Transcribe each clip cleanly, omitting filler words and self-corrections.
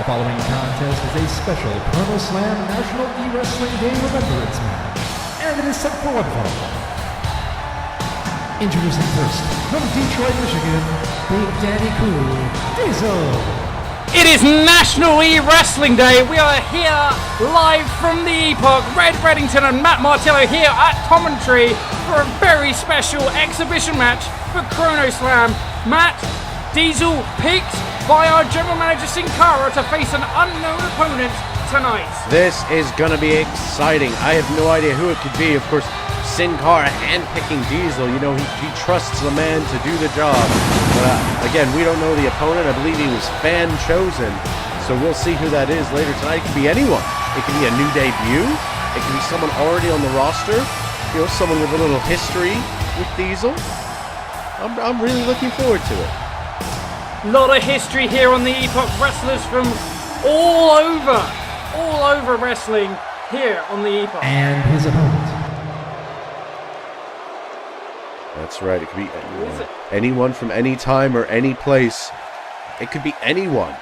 following contest is a special ChronoSLAM National eWrestling Day Remembrance match, and it is set for one fall. Introducing first, from Detroit, Michigan, Big Daddy Cool, Diesel. It is National eWrestling Day. We are here live from the Epoch. Red Reddington and Matt Martello here at commentary for a very special exhibition match for ChronoSLAM. Matt, Diesel picked by our general manager Sin Cara to face an unknown opponent tonight. This is going to be exciting. I have no idea who it could be. Of course, Sin Cara handpicking Diesel. You know, he trusts the man to do the job. But again, we don't know the opponent. I believe he was fan chosen. So we'll see who that is later tonight. It could be anyone. It could be a new debut. It could be someone already on the roster. You know, someone with a little history with Diesel. I'm really looking forward to it. A lot of history here on the Epoch. Wrestlers from all over wrestling here on the Epoch. And his opponent. That's right. It could be anyone from any time or any place. It could be anyone.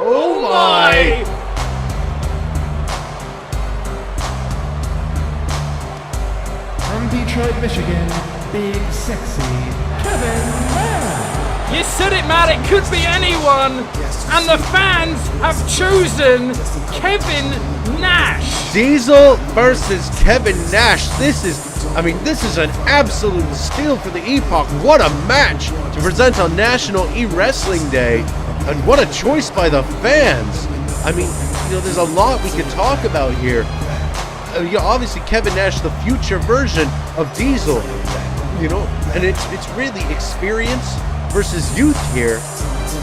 Oh my! From Detroit, Michigan, Big Sexy Kevin Nash. You said it, Matt. It could be anyone. And the fans have chosen Kevin Nash. Diesel versus Kevin Nash. This is an absolute steal for the Epoch. What a match to present on National eWrestling Day. And what a choice by the fans. I mean, you know, there's a lot we could talk about here. Obviously, Kevin Nash, the future version of Diesel. You know, and it's really experience versus youth here.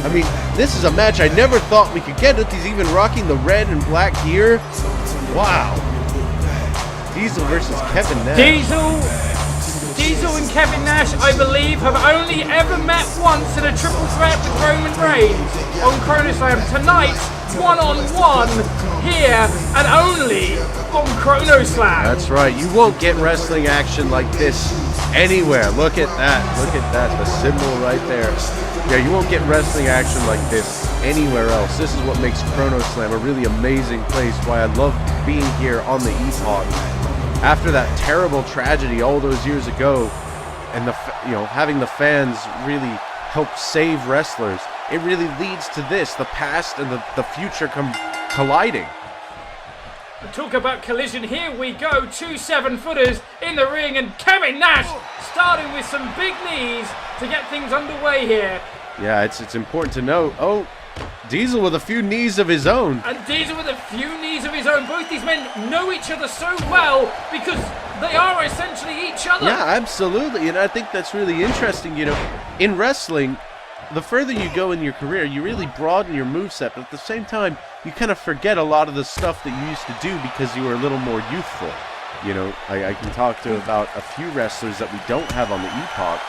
I mean, this is a match I never thought we could get. He's even rocking the red and black gear. Wow. Diesel versus Kevin Nash. Diesel and Kevin Nash, I believe, have only ever met once in a triple threat with Roman Reigns on ChronoSLAM. Tonight, one-on-one here and only on ChronoSLAM. That's right. You won't get wrestling action like this anywhere. Look at that. Look at that. The symbol right there. Yeah, you won't get wrestling action like this anywhere else. This is what makes ChronoSLAM a really amazing place. Why I love being here on the Epoch. After that terrible tragedy all those years ago, and having the fans really help save wrestlers, it really leads to this, the past and the future colliding. Talk about collision, here we go, 2 7-footers in the ring, and Kevin Nash starting with some big knees to get things underway here. Yeah, it's important to note, Diesel with a few knees of his own. And Diesel with a few knees of his own. Both these men know each other so well because they are essentially each other. Yeah, absolutely, and I think that's really interesting. You know, in wrestling, the further you go in your career, you really broaden your moveset, but at the same time, you kind of forget a lot of the stuff that you used to do because you were a little more youthful. You know, I can talk to about a few wrestlers that we don't have on the Epoch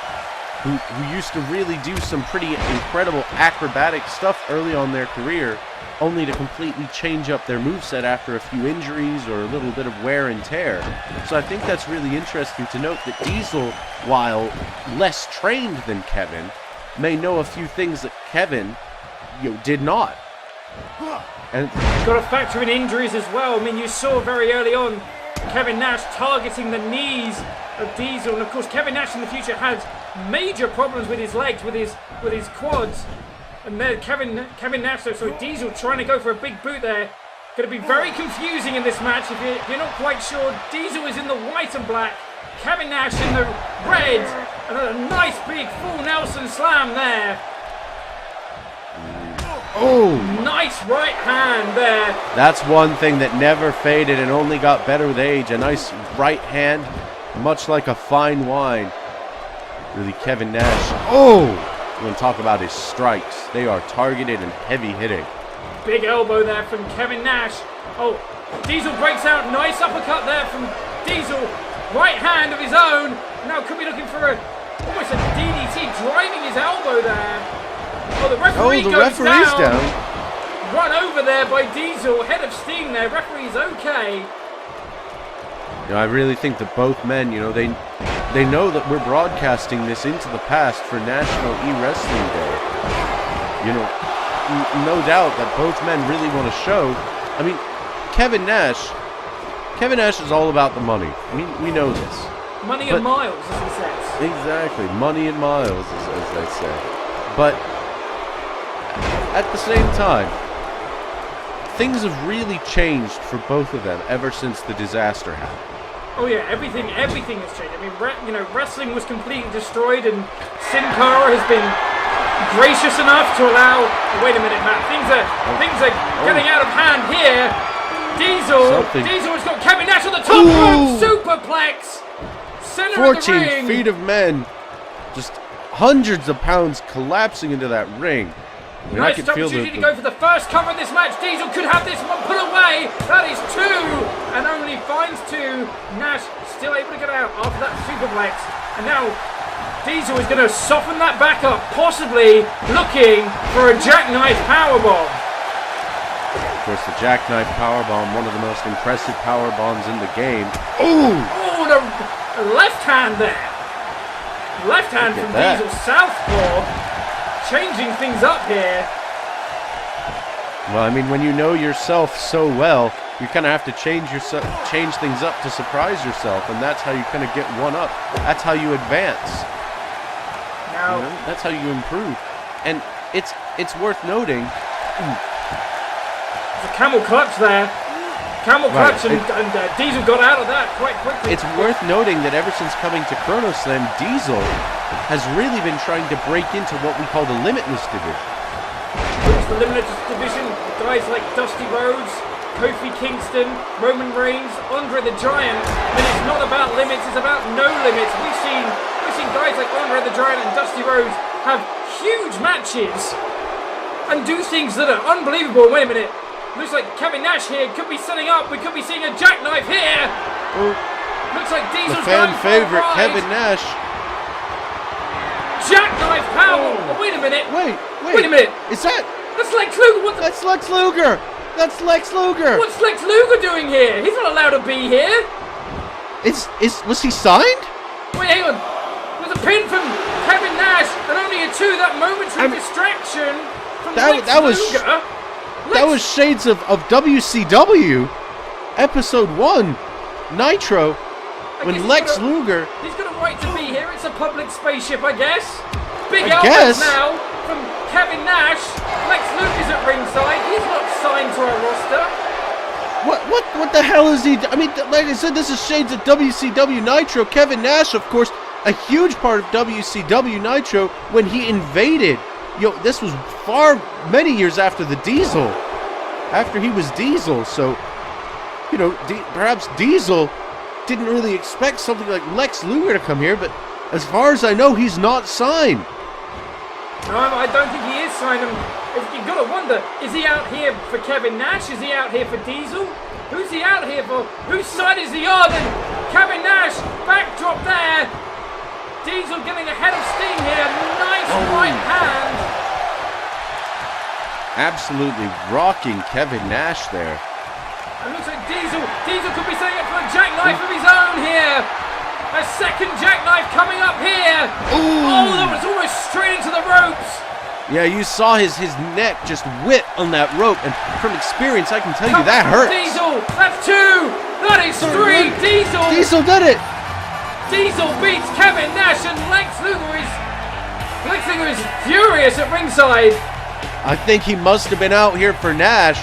who used to really do some pretty incredible acrobatic stuff early on in their career, only to completely change up their moveset after a few injuries or a little bit of wear and tear. So I think that's really interesting to note that Diesel, while less trained than Kevin, may know a few things that Kevin, did not. And got to factor in injuries as well. I mean, you saw very early on Kevin Nash targeting the knees of Diesel, and of course Kevin Nash in the future had major problems with his legs, with his quads, and then Kevin Nash, so Diesel trying to go for a big boot there. Going to be very confusing in this match if you're not quite sure. Diesel is in the white and black, Kevin Nash in the red, and a nice big full Nelson slam there. Oh! Nice right hand there. That's one thing that never faded and only got better with age. A nice right hand, much like a fine wine. Really, Kevin Nash. Oh! We're going to talk about his strikes. They are targeted and heavy hitting. Big elbow there from Kevin Nash. Oh, Diesel breaks out. Nice uppercut there from Diesel. Right hand of his own. Now could be looking for almost a DDT, driving his elbow there. Oh, the referee goes down. Run over there by Diesel. Head of steam there. Referee's okay. I really think that both men, they know that we're broadcasting this into the past for National eWrestling Day. You know, no doubt that both men really want to show. I mean, Kevin Nash is all about the money. We know this. Money and miles, as he says. Exactly, money and miles, as they say. But at the same time, things have really changed for both of them ever since the disaster happened. Oh yeah, everything has changed. I mean, wrestling was completely destroyed, and Sin Cara has been gracious enough to allow. Wait a minute, Matt. Things are getting out of hand here. Diesel has got Kevin Nash on the top rope, superplex, center of the 14 ring. feet of men, just hundreds of pounds collapsing into that ring. I mean, I Nice could feel opportunity to go for the first cover of this match. Diesel could have this one put away. That is 2, and only finds 2. Nash still able to get out after that superplex, and now Diesel is going to soften that back up, possibly looking for a jackknife powerbomb. Of course, the jackknife powerbomb, one of the most impressive powerbombs in the game. Oh, the left hand there. Left hand from Diesel, southpaw. Changing things up here. Well, I mean, when you know yourself so well, you kind of have to change things up to surprise yourself, and that's how you kind of get one up. That's how you advance. Now, that's how you improve. And it's worth noting. The camel clutch there. Camel clutch, and Diesel got out of that quite quickly. It's worth noting that ever since coming to ChronoSLAM, Diesel has really been trying to break into what we call the Limitless division. It's the Limitless division, guys like Dusty Rhodes, Kofi Kingston, Roman Reigns, Andre the Giant. I mean, it's not about limits, it's about no limits. We've seen guys like Andre the Giant and Dusty Rhodes have huge matches and do things that are unbelievable. Wait a minute. Looks like Kevin Nash here could be setting up. We could be seeing a jackknife here. Looks like Diesel's the fan going favorite, for a ride. Kevin Nash. Jackknife power. Oh, wait a minute. Wait a minute. Is that? That's Lex Luger. That's Lex Luger. That's Lex Luger. What's Lex Luger doing here? He's not allowed to be here. Was he signed? Wait, hang on. There's a pin from Kevin Nash, and only a 2. That momentary distraction from Lex Luger. That was shades of WCW, episode 1, Nitro, when Lex Luger... He's got a right to be here. It's a public spaceship, I guess. Big I elbows guess. now from Kevin Nash. Lex Luger's at ringside. He's not signed to our roster. What the hell is he... I mean, like I said, this is shades of WCW Nitro. Kevin Nash, of course, a huge part of WCW Nitro when he invaded... this was many years after the Diesel. After he was Diesel, so, perhaps Diesel didn't really expect something like Lex Luger to come here, but as far as I know, he's not signed. No, I don't think he is signed. You've got to wonder, is he out here for Kevin Nash? Is he out here for Diesel? Who's he out here for? Whose side is he on? And Kevin Nash, backdrop there. Diesel getting ahead of steam here. Nice right hand. Absolutely rocking Kevin Nash there. It looks like Diesel could be setting up for a jackknife of his own here. A second jackknife coming up here. Ooh. Oh, that was almost straight into the ropes. Yeah, you saw his neck just whip on that rope, and from experience, I can tell you that hurts. Diesel, that's 2. That is 3. Diesel did it. Diesel beats Kevin Nash, and Lex Luger is furious at ringside. I think he must have been out here for Nash.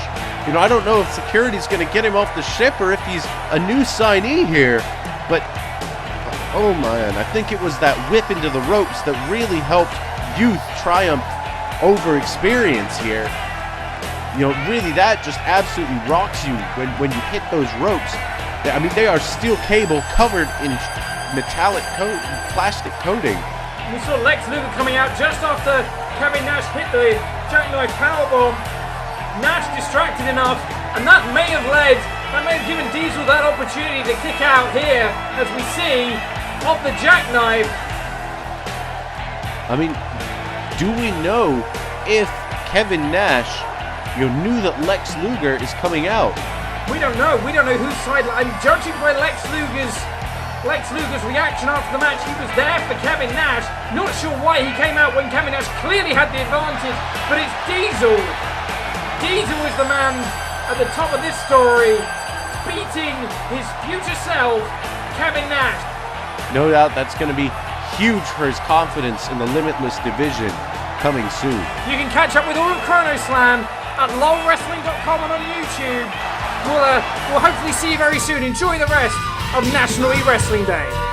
I don't know if security's going to get him off the ship or if he's a new signee here. But, oh man, I think it was that whip into the ropes that really helped youth triumph over experience here. Really that just absolutely rocks you when you hit those ropes. I mean, they are steel cable covered in metallic plastic coating. We saw Lex Luger coming out just after Kevin Nash hit the jackknife powerbomb. Nash distracted enough, and that may have given Diesel that opportunity to kick out here, as we see, off the jackknife. I mean, do we know if Kevin Nash knew that Lex Luger is coming out? We don't know. We don't know whose side. I'm judging by Lex Luger's Lex Luger's reaction after the match. He was there for Kevin Nash. Not sure why he came out when Kevin Nash clearly had the advantage, but it's Diesel. Diesel is the man at the top of this story, beating his future self, Kevin Nash. No doubt that's going to be huge for his confidence in the Limitless division coming soon. You can catch up with all of ChronoSLAM at LOLWrestling.com and on YouTube. We'll hopefully see you very soon. Enjoy the rest of National eWrestling Day.